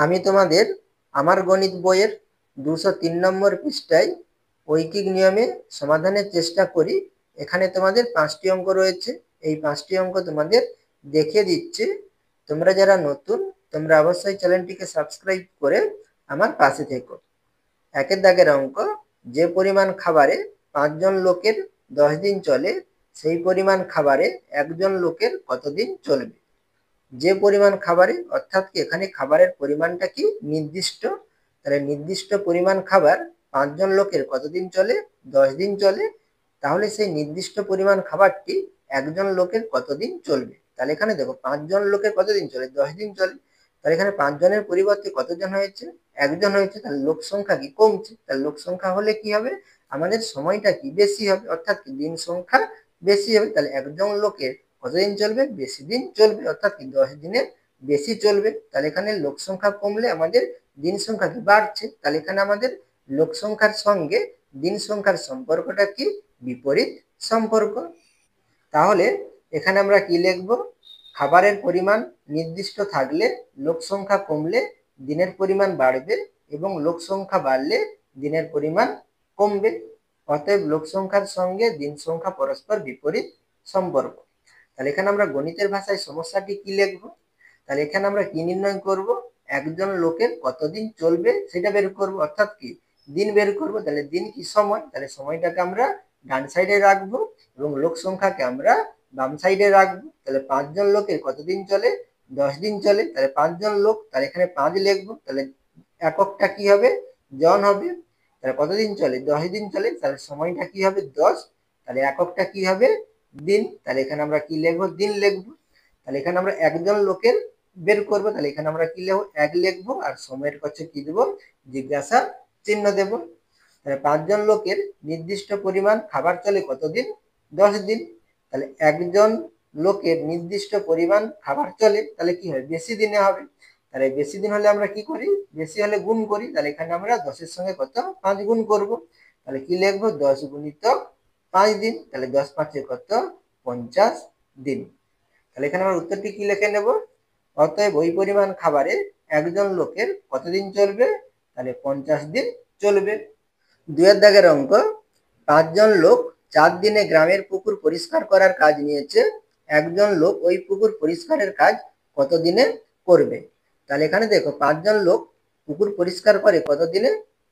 আমি তোমাদের আমার গণিত বইয়ের 203 নম্বর পৃষ্ঠায় ঐকিক নিয়মে সমাধানের চেষ্টা করি। এখানে তোমাদের 5টি অঙ্ক রয়েছে। এই 5টি অঙ্ক তোমাদের দেখিয়ে দিচ্ছি। তোমরা যারা নতুন, তোমরা অবশ্যই চ্যানেলটিকে সাবস্ক্রাইব করে আমার পাশে থেকো। 1 দাগের অঙ্ক, যে পরিমাণ খাবারে 5 জন লোকের 10 দিন চলে, সেই পরিমাণ খাবারে একজন লোকের কতদিন চলবে? যে পরিমাণ খাবারে, অর্থাৎ কি এখানে খাবারের পরিমাণটা কি নির্দিষ্ট, তাহলে নির্দিষ্ট পরিমাণ খাবার 5 জন লোকের কতদিন চলে? 10 দিন চলে। তাহলে সেই নির্দিষ্ট পরিমাণ খাবারটি একজন লোকের কতদিন চলবে? তাহলে এখানে দেখো 5 জন লোকের কতদিন চলে? 10 দিন চলে। তাহলে এখানে 5 জনের পরিবর্তে কতজন হয়েছে? একজন হয়েছে। তাহলে লোক সংখ্যা কি কমছে। তাহলে লোক সংখ্যা হলে কি হবে? আমাদের সময়টা কি বেশি হবে, অর্থাৎ কি দিন সংখ্যা বেশি হবে। তাহলে একজন লোকের কতদিন চলবে? বেশি দিন চলবে, অর্থাৎ কি 10 দিনের বেশি চলবে। তাহলে এখানে লোক সংখ্যা কমলে আমাদের দিন সংখ্যা কি বাড়ছে। তাহলে এখানে আমাদের লোক সংখ্যার সঙ্গে দিন সংখ্যার সম্পর্কটা কি? বিপরীত সম্পর্ক। তাহলে এখানে আমরা কি লিখব? খাবারের পরিমাণ নির্দিষ্ট থাকলে লোক সংখ্যা কমলে দিনের পরিমাণ বাড়বে এবং লোক সংখ্যা বাড়লে দিনের পরিমাণ কমবে। অতএব লোক সংখ্যার সঙ্গে দিন সংখ্যা পরস্পর বিপরীত সম্পর্ক। তাহলে এখানে আমরা গণিতের ভাষায় সমস্যাটি কি লিখব? তাহলে এখানে আমরা কি নির্ণয় করব? একজন লোকের কতদিন চলবে সেটা বের করব, অর্থাৎ কি দিন বের করব। তাহলে দিন কি সময়, তাহলে সময়টাকে আমরা ডান সাইডে রাখবো এবং লোক সংখ্যাকে আমরা বাম সাইডে রাখবো। তাহলে 5 জন লোকের কতদিন চলে? 10 দিন চলে। তাহলে 5 জন লোক, তাহলে এখানে 5 লিখবো। তাহলে এককটা কি হবে? জন হবে। তাহলে কতদিন চলে? 10 দিন চলে। তাহলে সময়টা কি হবে? 10। তাহলে এককটা কি হবে? দিন। তাহলে এখানে আমরা কি লিখবো? দিন লিখবো। তাহলে এখানে আমরা একজন লোকের বের করবো। তাহলে এখানে আমরা কি লিখবো? 1 লিখবো আর সময়ের কাছে কি দেবো? জিজ্ঞাসা চিহ্ন দেবো। তাহলে 5 জন লোকের নির্দিষ্ট পরিমাণ খাবার চলে কতদিন? 10 দিন। তাহলে একজন লোকের নির্দিষ্ট পরিমাণ খাবার চলে, তাহলে কি হয়? বেশি দিনে হবে। তাহলে বেশি দিন হলে আমরা কি করি? বেশি হলে গুণ করি। তাহলে এখানে আমরা 10 এর সঙ্গে কত? 5 গুণ করব। তাহলে কি লিখবো? 10 গুণিতক 5 দিন। তাহলে 10 5 কত? 50 দিন। তাহলে এখানে আমরা উত্তরটি কি লিখে নেব? অতএব ওই পরিমাণ খাবারে একজন লোকের কতদিন চলবে? তাহলে 50 দিন চলবে। 2 দাগের অঙ্ক, 5 জন লোক 4 দিনে গ্রামের পুকুর পরিষ্কার করার কাজ নিয়েছে। একজন লোক ওই পুকুর পরিষ্কারের কাজ কত দিনে করবে? তাহলে এখানে দেখো 5 জন লোক পুকুর পরিষ্কার করে কত দিনে?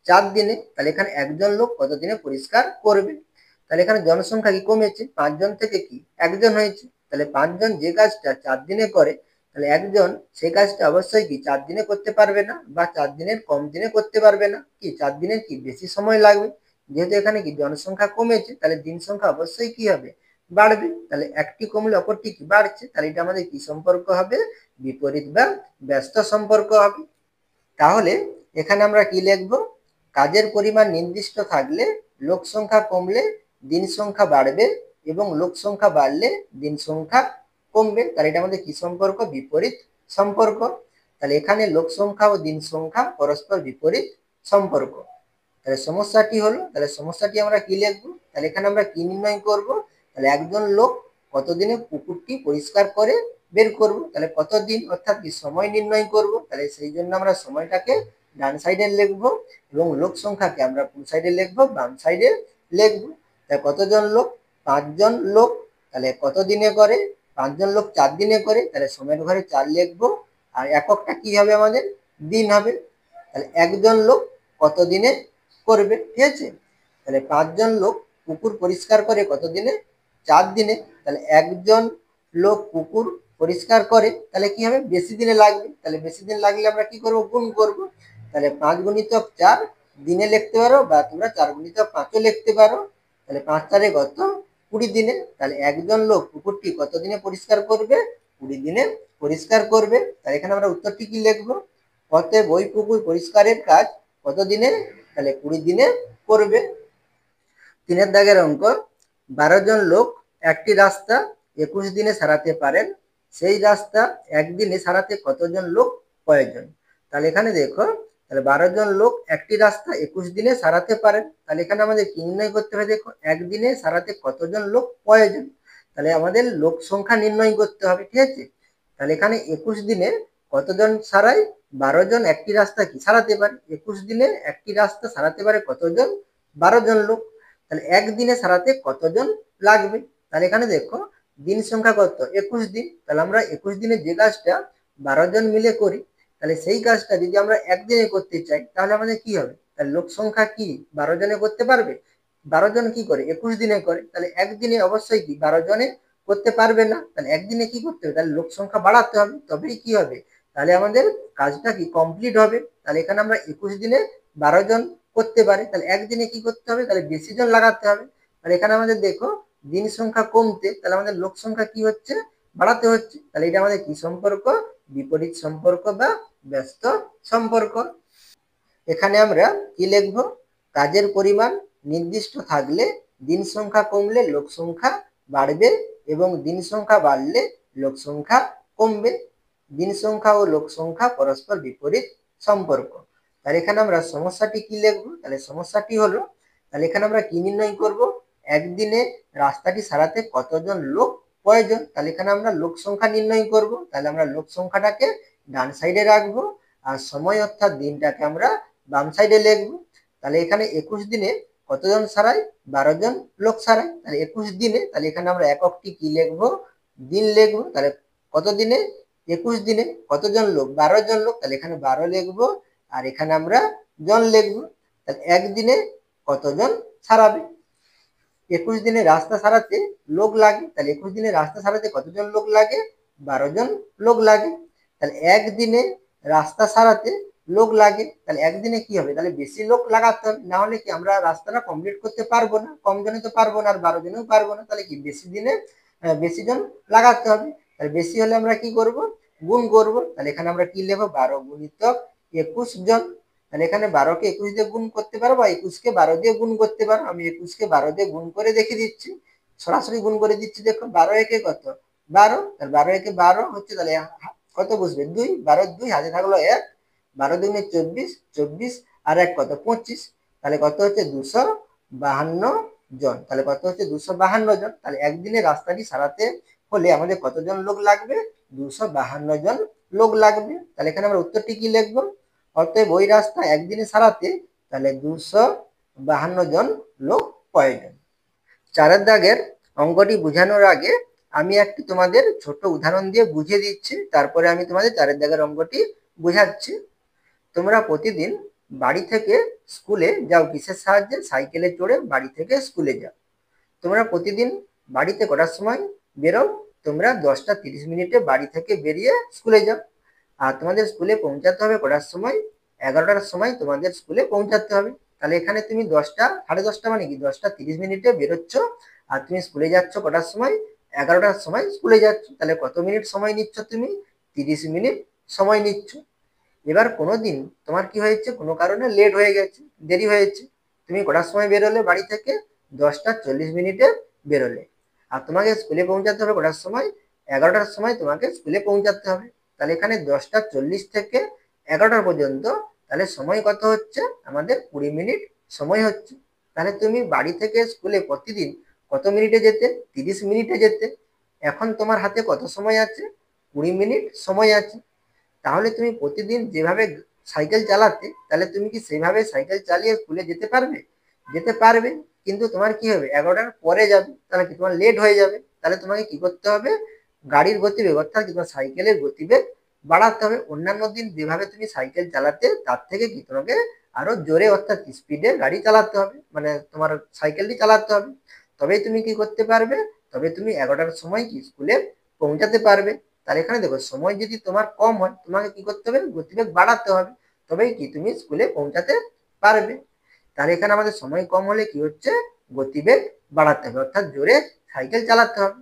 4 দিনে। তাহলে এখানে একজন লোক কত দিনে পরিষ্কার করবে? তাহলে এখানে জনসংখ্যা কি কমেছে? 5 জন থেকে কি একজন হয়েছে। তাহলে 5 জন যে কাজটা 4 দিনে করে, তাহলে একজন সেই কাজটা অবশ্যই কি 4 দিনে করতে পারবে না, বা 4 দিনের কম দিনে করতে পারবে না। কি 4 দিনের কি বেশি সময় লাগবে। যেহেতু এখানে কি জনসংখ্যা কমেছে, তাহলে দিন সংখ্যা অবশ্যই কি হবে? বাড়বে। তাহলে একটি কমলে অপরটি কি বাড়ছে। তাহলে এটা আমাদের কি সম্পর্ক হবে? বিপরীত বা ব্যস্ত সম্পর্ক হবে। তাহলে এখানে আমরা কি লিখব? কাজের পরিমাণ নির্দিষ্ট থাকলে লোক সংখ্যা কমলে দিন সংখ্যা বাড়বে এবং লোক সংখ্যা বাড়লে দিন সংখ্যা কমবে। তাহলে এটা আমাদের কি সম্পর্ক? বিপরীত সম্পর্ক। তাহলে এখানে লোক সংখ্যা ও দিন সংখ্যা পরস্পর বিপরীত সম্পর্ক। তাহলে সমস্যাটি হলো, তাহলে সমস্যাটি আমরা কি লিখবো? তাহলে এখানে আমরা কি নির্ণয় করব? তাহলে একজন লোক কতদিনে পুকুরটি পরিষ্কার করে বের করব। তাহলে কতদিন, অর্থাৎ কি সময় নির্ণয় করব। তাহলে সেই জন্য আমরা সময়টাকে ডান সাইডে লিখবো এবং লোক সংখ্যাকে আমরা কোন সাইডে লিখবো? বাম সাইডে লিখবো। তাহলে কতজন লোক? 5 জন লোক। তাহলে কত দিনে করে? 5 জন লোক 4 দিনে করে। তাহলে সময়ের ঘরে 4 লিখবো আর এককটা কি হবে আমাদের? দিন হবে। তাহলে একজন লোক কত দিনে করবে, ঠিক আছে। তাহলে 5 জন লোক পুকুর পরিষ্কার করে কত দিনে? 4 দিনে। তাহলে একজন লোক পুকুর পরিষ্কার করে, তাহলে কি হবে? বেশি দিনে লাগবে। তাহলে বেশি দিন লাগলে আমরা কি করব? গুণ করব। তাহলে 5 গুণিতক 4 দিনে লিখতে পারো, বা তোমরা 4 গুণিতক 5ও লিখতে পারো। তাহলে 5 4 কত? 20 দিনে। তাহলে একজন লোক পুকুরটি কত দিনে পরিষ্কার করবে? 20 দিনে পরিষ্কার করবে। তাহলে এখানে আমরা উত্তরটি কি লিখবো? অতএব ওই পুকুর পরিষ্কারের কাজ কত দিনে? তাহলে 20 দিনে করবে। 3 দাগের অঙ্ক, 12 জন লোক একটি রাস্তা 21 দিনে সারাতে পারেন। সেই রাস্তা একদিনে সারাতে কতজন লোক প্রয়োজন? তাহলে এখানে দেখো, তাহলে 12 জন লোক একটি রাস্তা 21 দিনে সারাতে পারেন। তাহলে এখানে আমাদের কি নির্ণয় করতে হবে? দেখো একদিনে সারাতে কতজন লোক প্রয়োজন। তাহলে আমাদের লোক সংখ্যা নির্ণয় করতে হবে, ঠিক আছে। তাহলে এখানে 21 দিনে কতজন সারায়? 12 জন একটি রাস্তা কি সারাতে পারে। 21 দিনে একটি রাস্তা সারাতে পারে কতজন? 12 জন লোক। তাহলে একদিনে সারাতে কতজন লাগবে? তাহলে এখানে দেখো দিন সংখ্যা কত? 21 দিন। তাহলে আমরা 21 দিনে যে কাজটা 12 জন মিলে করি, তাহলে সেই কাজটা যদি আমরা একদিনে করতে চাই তাহলে আমাদের কি হবে? তাহলে লোক সংখ্যা কি 12 জনে করতে পারবে? 12 জন কি করে? 21 দিনে করে। তাহলে একদিনে অবশ্যই কি 12 জনে করতে পারবে না। তাহলে একদিনে কি করতে হবে? তাহলে লোক সংখ্যা বাড়াতে হবে, তবেই কি হবে? তাহলে আমাদের কাজটা কি কমপ্লিট হবে। তাহলে এখানে আমরা 21 দিনে 12 জন করতে পারি, তাহলে একদিনে কি করতে হবে? তাহলে বেশি জন লাগাতে হবে। তাহলে এখানে আমাদের দেখো দিন সংখ্যা কমতে, তাহলে আমাদের লোক সংখ্যা কি হচ্ছে? বাড়াতে হচ্ছে। তাহলে এটা আমাদের কি সম্পর্ক? বিপরীত সম্পর্ক বা ব্যস্ত সম্পর্ক। এখানে আমরা কি লিখবো? কাজের পরিমাণ নির্দিষ্ট থাকলে দিন সংখ্যা কমলে লোক সংখ্যা বাড়বে এবং দিন সংখ্যা বাড়লে লোক সংখ্যা কমবে। দিন সংখ্যা ও লোক সংখ্যা পরস্পর বিপরীত সম্পর্ক। তাহলে এখানে আমরা সমস্যাটি কি লিখবো? তাহলে সমস্যাটি হলো, তাহলে এখানে আমরা কি নির্ণয় করব? একদিনে রাস্তাটি সারাতে কতজন লোক প্রয়োজন। তাহলে এখানে আমরা লোক সংখ্যা নির্ণয় করব। তাহলে আমরা লোক সংখ্যাটাকে ডান সাইডে রাখবো আর সময় অর্থাৎ দিনটাকে আমরা বাম সাইডে লিখবো। তাহলে এখানে 21 দিনে কতজন সারায়? 12 জন লোক সারায়। তাহলে 21 দিনে, তাহলে এখানে আমরা এককটি কি লিখবো? দিন লিখবো। তাহলে কত দিনে? 21 দিনে কতজন লোক? 12 জন লোক। তাহলে এখানে 12 লিখবো আর এখানে আমরা জন লিখবো। তাহলে একদিনে কতজন সারাবে? 21 দিনে রাস্তা সারাতে লোক লাগে, তাহলে 21 দিনে রাস্তা সারাতে কতজন লোক লাগে? 12 জন লোক লাগে। তাহলে একদিনে রাস্তা সারাতে লোক লাগে, তাহলে একদিনে কি হবে? তাহলে বেশি লোক লাগাতে হবে, না হলে কি আমরা রাস্তাটা কমপ্লিট করতে পারবো না। কম জনে তো পারবো না, আর 12 জনেও পারবো না। তাহলে কি বেশি দিনে বেশি জন লাগাতে হবে। তাহলে বেশি হলে আমরা কি করব? গুণ করব। তাহলে এখানে আমরা কি লিখবো? 12 গুণিতক 21 জন। তাহলে এখানে 12 কে 21 দিয়ে গুণ করতে পারো বা 21 কে 12 দিয়ে গুণ করতে পারো। আমি 21 কে 12 দিয়ে গুণ করে দেখিয়ে দিচ্ছি, সরাসরি গুণ করে দিচ্ছি। দেখো 12 একে কত? 12। তাহলে 12 একে 12 হচ্ছে, তাহলে কত বসবে? 2। 12 2 হাতে থাকলো 1। 12 দুগুণে 24, 24 আর 1 কত? 25। তাহলে কত হচ্ছে? 252 জন। তাহলে কত হচ্ছে? 252 জন। তাহলে একদিনে রাস্তাটি সারাতে হলে আমাদের কতজন লোক লাগবে? 252 জন লোক লাগবে। তাহলে এখানে আমরা উত্তরটি কি লিখবো? অতএব ওই রাস্তা একদিনে সারাতে তাহলে 252 জন লোক প্রয়োজন। 4 দাগের অঙ্কটি বোঝানোর আগে আমি একটি তোমাদের ছোট উদাহরণ দিয়ে বুঝিয়ে দিচ্ছি, তারপরে আমি তোমাদের 4 দাগের অঙ্কটি বোঝাচ্ছি। তোমরা প্রতিদিন বাড়ি থেকে স্কুলে যাও কিসের সাহায্যে? সাইকেলে চড়ে বাড়ি থেকে স্কুলে যাও। তোমরা প্রতিদিন বাড়িতে কটার সময় বেরো? তোমরা 10:30 বাড়ি থেকে বেরিয়ে স্কুলে যাও। আর তোমাদের স্কুলে পৌঁছাতে হবে কটার সময়? 11টার সময় তোমাদের স্কুলে পৌঁছাতে হবে। তাহলে এখানে তুমি 10:30 মানে কি 10:30 বেরোচ্ছ আর তুমি স্কুলে যাচ্ছ কটার সময়? 11টার সময় স্কুলে যাচ্ছ। তাহলে কত মিনিট সময় নিচ্ছ তুমি? 30 মিনিট সময় নিচ্ছ। এবার কোনোদিন তোমার কি হয়েছে? কোনো কারণে লেট হয়ে গেছে, দেরি হয়েছে। তুমি কটার সময় বেরোলে বাড়ি থেকে? 10:40 বেরোলে। আর তোমাকে স্কুলে পৌঁছাতে হবে কটার সময়? 11টার সময় তোমাকে স্কুলে পৌঁছাতে হবে। তাহলে এখানে 10:40 থেকে 11টা পর্যন্ত তাহলে সময় কত হচ্ছে? আমাদের 20 মিনিট সময় হচ্ছে। তাহলে তুমি বাড়ি থেকে স্কুলে প্রতিদিন কত মিনিটে যেতে? 30 মিনিটে যেতে। এখন তোমার হাতে কত সময় আছে? 20 মিনিট সময় আছে। তাহলে তুমি প্রতিদিন যেভাবে সাইকেল চালাতে, তাহলে তুমি কি সেইভাবে সাইকেল চালিয়ে স্কুলে যেতে পারবে? যেতে পারবে, কিন্তু তোমার কি হবে? 11টার পরে যাবে, তাহলে কি তোমার লেট হয়ে যাবে। তাহলে তোমাকে কি করতে হবে? গাড়ির গতিবেগ অর্থাৎ কি তোমার সাইকেলের গতিবেগ বাড়াতে হবে। অন্যান্য দিন যেভাবে তুমি সাইকেল চালাতে তার থেকে কি তোমাকে আরো জোরে অর্থাৎ স্পিডে গাড়ি চালাতে হবে, মানে তোমার সাইকেলটি চালাতে হবে। তবেই তুমি কি করতে পারবে? তবে তুমি 11টার সময় কি স্কুলে পৌঁছাতে পারবে। তাহলে এখানে দেখো সময় যদি তোমার কম হয় তোমাকে কি করতে হবে? গতিবেগ বাড়াতে হবে, তবেই কি তুমি স্কুলে পৌঁছাতে পারবে। তাহলে এখানে আমাদের সময় কম হলে কি হচ্ছে? গতিবেগ বাড়াতে হবে অর্থাৎ জোরে সাইকেল চালাতে হবে।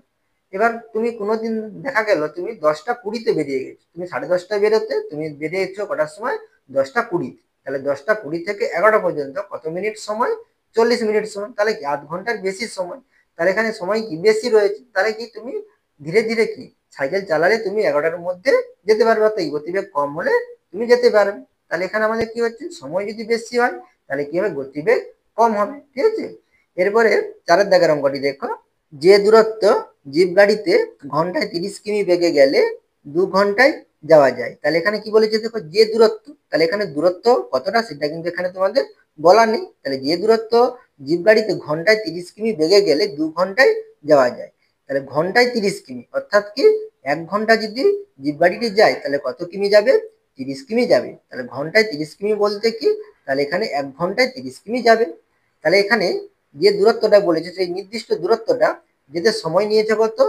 এবার তুমি কোনোদিন দেখা গেল তুমি 10:20 বেরিয়ে গেছো, তুমি 10:30 বেরোতে, তুমি বেরিয়েছো কটার সময়? 10:20। তাহলে 10:20 থেকে 11টা পর্যন্ত কত মিনিট সময়? 40 মিনিট সময়। তাহলে কি আধ ঘন্টার বেশি সময়। তাহলে এখানে সময় কি বেশি রয়েছে। তাহলে কি তুমি ধীরে ধীরে কি সাইকেল চালালে তুমি 11টার মধ্যে যেতে পারবে, অর্থাৎ গতিবেগ কম হলে তুমি যেতে পারবে। তাহলে এখানে আমাদের কি হচ্ছে? সময় যদি বেশি হয় তাহলে কি হবে? গতিবেগ কম হবে। ঠিক আছে, এরপরে 4 দাগের অঙ্কটি দেখো। যে দূরত্ব জিপ গাড়িতে ঘন্টায় 30 কিমি বেগে গেলে 2 ঘন্টায় যাওয়া যায়। তাহলে এখানে কি বলেছে দেখো, যে দূরত্ব, তাহলে এখানে দূরত্ব কতটা সেটা কিন্তু এখানে তোমাদের বলা নেই। তাহলে যে দূরত্ব জিপ গাড়িতে ঘন্টায় 30 কিমি বেগে গেলে 2 ঘন্টায় যাওয়া যায়, তাহলে ঘন্টায় 30 কিমি অর্থাৎ কি 1 ঘন্টা যদি জিপ গাড়িটি যায় তাহলে কত কিমি যাবে, 30 কিমি যাবে। তাহলে ঘন্টায় 30 কিমি বলতে কি, তাহলে এখানে 1 ঘন্টায় 30 কিমি যাবে। তাহলে এখানে যে দূরত্বটা বলেছে সেই নির্দিষ্ট দূরত্বটা যেতে সময় নিয়েছে কত,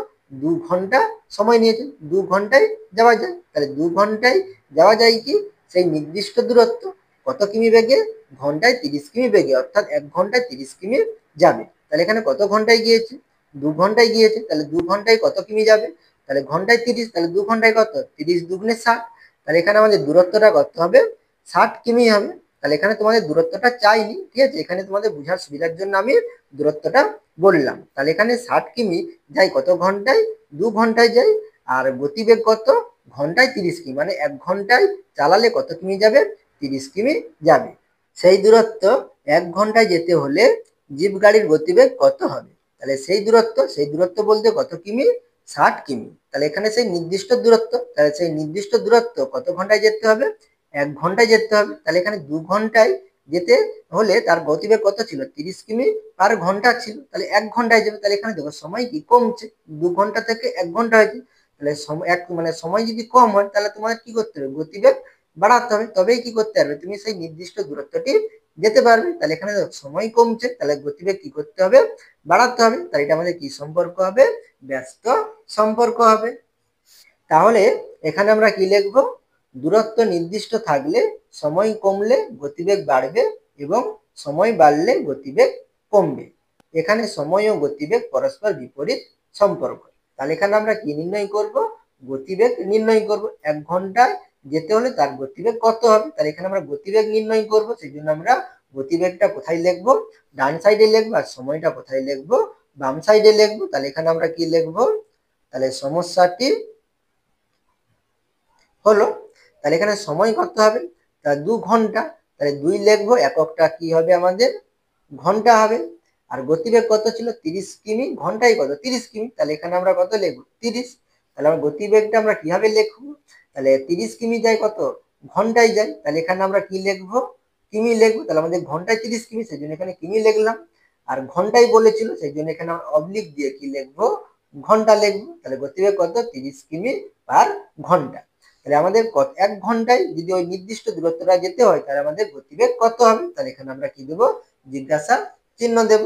2 ঘন্টা সময় নিয়েছে, 2 ঘন্টায় যাওয়া যায়। তাহলে 2 ঘন্টায় যাওয়া যায় কি সেই নির্দিষ্ট দূরত্ব কত কিমি বেগে, ঘন্টায় 30 কিমি বেগে, অর্থাৎ 1 ঘন্টায় 30 কিমি যাবে। তাহলে এখানে কত ঘন্টায় গিয়েছে, 2 ঘন্টায় গিয়েছে। তাহলে 2 ঘন্টায় কত কিমি যাবে, তাহলে ঘন্টায় 30, তাহলে 2 ঘন্টায় কত, 30 × 2 = 60। তাহলে এখানে আমাদের দূরত্বটা কত হবে, 60 কিমি হবে। তাহলে এখানে তোমাদের দূরত্বটা চাইনি, ঠিক আছে, এখানে তোমাদের বোঝার সুবিধার জন্য আমি দূরত্বটা বললাম। তাহলে এখানে 60 কিমি যাই কত ঘন্টায়, 2 ঘন্টায় যাই। আর গতিবেগ কত, ঘন্টায় 30 কিমি, মানে 1 ঘন্টায় চালালে কত কিমি যাবে, 30 কিমি যাবে। সেই দূরত্ব 1 ঘন্টায় যেতে হলে জিপ গাড়ির গতিবেগ কত হবে, তাহলে সেই দূরত্ব বলতে কত কিমি, 60 কিমি। তাহলে এখানে সেই নির্দিষ্ট দূরত্ব, তাহলে সেই নির্দিষ্ট দূরত্ব কত ঘন্টায় যেতে হবে, 1 ঘন্টায় যেতে হবে। তাহলে এখানে 2 ঘন্টায় যেতে হলে তার গতিবেগ কত ছিল, 30 কিমি/ঘন্টা ছিল, তাহলে 1 ঘন্টায় যাবে। তাহলে এখানে দেখো সময় কি কমছে, 2 ঘন্টা থেকে 1 ঘন্টা হয়েছে। তাহলে সময় মানে সময় যদি কম হয় তাহলে তোমাদের কি করতে হবে, গতিবেগ বাড়াতে হবে, তবেই কি করতে পারবে তুমি সেই নির্দিষ্ট দূরত্বটি যেতে পারবে। তাহলে এখানে সময় কমছে, তাহলে গতিবেগ কি করতে হবে, বাড়াতে হবে। তাহলে এটা আমাদের কি সম্পর্ক হবে, ব্যস্ত সম্পর্ক হবে। তাহলে এখানে আমরা কি লিখবো, দূরত্ব নির্দিষ্ট থাকলে সময় কমলে গতিবেগ বাড়বে এবং সময় বাড়লে গতিবেগ কমবে। এখানে সময় ও গতিবেগ পরস্পর বিপরীত সম্পর্ক। তাহলে এখানে আমরা কি নির্ণয় করব, গতিবেগ নির্ণয় করব। 1 ঘন্টায় যেতে হলে তার গতিবেগ কত হবে, তাহলে এখানে আমরা গতিবেগ নির্ণয় করব। সেই জন্য আমরা গতিবেগটা কোথায় লিখবো, ডান সাইডে লিখবো, আর সময়টা কোথায় লিখবো, বাম সাইডে লিখবো। তাহলে এখানে আমরা কি লিখবো, তাহলে সমস্যাটি হলো, তাহলে এখানে সময় কত হবে, তাহলে 2 ঘন্টা, তাহলে 2 লিখবো, এককটা কি হবে আমাদের ঘন্টা হবে। আর গতিবেগ কত ছিল, 30 কিমি, ঘন্টায় কত, 30 কিমি, তাহলে এখানে আমরা কত লিখবো, 30। তাহলে আমরা গতিবেগটা আমরা কিভাবে লিখবো, তাহলে 30 কিমি যায় কত, ঘন্টায় যায়, তাহলে এখানে আমরা কি লিখবো, কিমি লিখবো। তাহলে আমাদের ঘন্টায় 30 কিমি, সেই জন্য এখানে কিমি লিখলাম। আর ঘন্টায় বলেছিল সেই জন্য এখানে আমরা অবলিক দিয়ে কি লিখবো, ঘন্টা লিখবো। তাহলে গতিবেগ কত, 30 কিমি/ঘন্টা। তাহলে আমাদের 1 ঘন্টায় যদি ওই নির্দিষ্ট দূরত্বটা যেতে হয় তাহলে আমাদের গতিবেগ কত হবে, তাহলে এখানে আমরা কি দেবো, জিজ্ঞাসা চিহ্ন দেব।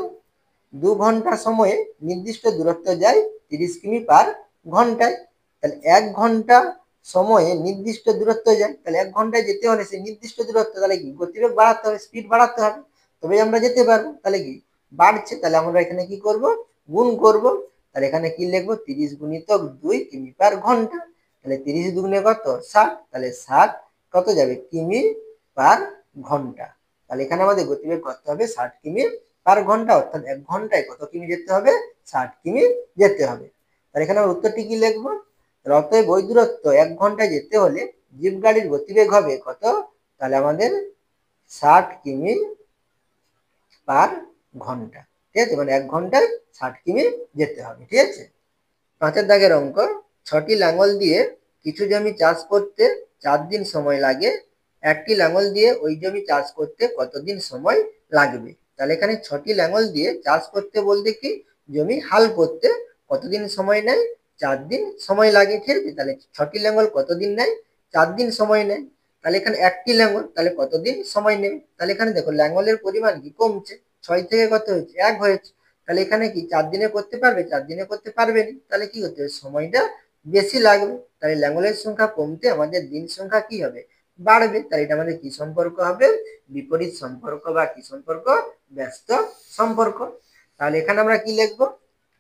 2 ঘন্টা সময়ে নির্দিষ্ট দূরত্ব যায় 30 কিমি/ঘন্টায়। তাহলে 1 ঘন্টা সময়ে নির্দিষ্ট দূরত্ব যায়, তাহলে 1 ঘন্টায় যেতে হলে সেই নির্দিষ্ট দূরত্ব, তাহলে কি গতিবেগ বাড়াতে হবে, স্পিড বাড়াতে হবে, তবে আমরা যেতে পারবো। তাহলে কি বাড়ছে, তাহলে আমরা এখানে কি করব, গুণ করব। তাহলে এখানে কি লিখবো, 30 × 2 কিমি/ঘন্টা। তাহলে 30 × 2 = কত, 60, তাহলে 60 কত যাবে, কিমি/ঘন্টা। তাহলে এখানে আমাদের গতিবেগ কত হবে, 60 কিমি/ঘন্টা, অর্থাৎ 1 ঘন্টায় কত কিমি যেতে হবে, 60 কিমি যেতে হবে। তাহলে এখানে আমরা উত্তরটি কি লিখবো, অতএব ওই দূরত্ব 1 ঘন্টায় যেতে হলে জিপ গাড়ির গতিবেগ হবে কত, তাহলে আমাদের 60 কিমি/ঘন্টা। ঠিক আছে, মানে 1 ঘন্টায় 60 কিমি যেতে হবে। ঠিক আছে, 5 দাগের অঙ্ক, 6টি লাঙল দিয়ে কিছু জমি চাষ করতে 4 দিন সময় লাগে, একটি লাঙল দিয়ে ওই জমি চাষ করতে কতদিন সময় লাগবে। তাহলে এখানে 6টি লাঙল দিয়ে চাষ করতে বলতে কি, জমি হাল করতে কতদিন সময় নেয়, 4 দিন সময় লাগে। ঠিক আছে, তাহলে 6টি লাঙল কতদিন নেয়, 4 দিন সময় নেয়। তাহলে এখানে একটি লাঙল, তাহলে কতদিন সময় নেবে, তাহলে এখানে দেখো লাঙলের পরিমাণ কি কমছে, 6 থেকে কত হয়েছে, 1 হয়েছে। তাহলে এখানে কি 4 দিনে করতে পারবে, 4 দিনে করতে পারবে না, তাহলে কি করতে হবে, সময়টা বেশি লাগবে। তাহলে লাঙলের সংখ্যা কমতে আমাদের দিন সংখ্যা কি হবে, বাড়বে। তাহলে এটা আমাদের কি সম্পর্ক হবে, বিপরীত সম্পর্ক বা কি সম্পর্ক, ব্যস্ত সম্পর্ক। তাহলে এখানে আমরা কি লিখবো,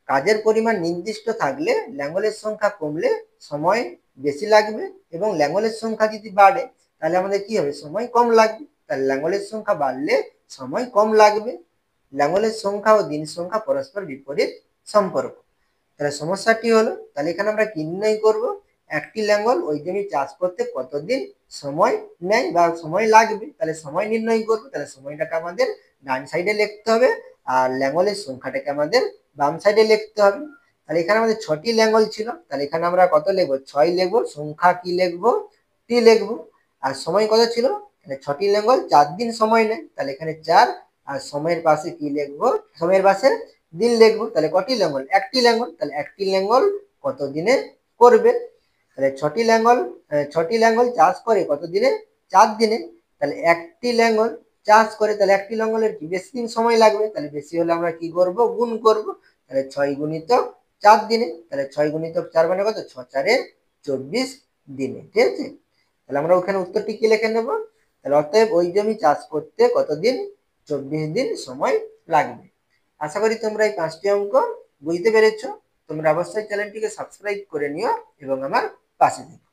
কাজের পরিমাণ নির্দিষ্ট থাকলে লাঙলের সংখ্যা কমলে সময় বেশি লাগবে, এবং লাঙলের সংখ্যা যদি বাড়ে তাহলে আমাদের কি হবে, সময় কম লাগবে। তাহলে লাঙলের সংখ্যা বাড়লে সময় কম লাগবে। লাঙলের সংখ্যা ও দিন সংখ্যা পরস্পর বিপরীত সম্পর্ক। তাহলে সমস্যাটি হলো, তাহলে এখানে আমরা কি নির্ণয় করব, একটি লাঙল ওই জমি চাষ করতে কতদিন সময় নেয় বা সময় লাগবে, তাহলে সময় নির্ণয় করব। তাহলে সময়টাকে আমাদের ডান সাইডে লিখতে হবে, আর লাঙলের সংখ্যাটাকে আমাদের বাম সাইডে লিখতে হবে। তাহলে এখানে আমাদের 6টি ল্যাঙ্গল ছিল, তাহলে এখানে আমরা কত লিখবো? 6 লিখবো। সংখ্যা কি লিখবো? টি লিখবো। আর সময় কত ছিল? এখানে 6টি ল্যাঙ্গল 4 দিন সময় নেয়, তাহলে এখানে 4। আর সময়ের পাশে কি লিখবো? সময়ের পাশে দিন লিখবো। তাহলে কটি ল্যাঙ্গল? 1টি ল্যাঙ্গল। তাহলে 1টি ল্যাঙ্গল কত দিনে করবে? তাহলে 6টি ল্যাঙ্গল চাষ করে কত দিনে? 4 দিনে। তাহলে 1টি ল্যাঙ্গল চাষ করে, তাহলে 1টি ল্যাঙ্গলের কি বেশি দিন সময় লাগবে? তাহলে বেশি হলে আমরা কি করব? গুণ করব। তাহলে 6 গুণিতক 4 দিনে। তাহলে 6 গুণিতক 4 মানে কত? 6 4 24 দিনে। ঠিক আছে, তাহলে আমরা ওখানে উত্তরটি কি লিখে নেব? তাহলে অতএব ওই জমি চাষ করতে কতদিন? 24 দিন সময় লাগবে। আশা করি তোমরা এই 5টি অঙ্ক বুঝতে পেরেছো। তোমরা অবশ্যই চ্যানেলটিকে সাবস্ক্রাইব করে নিও এবং আমার পাশে থেকো।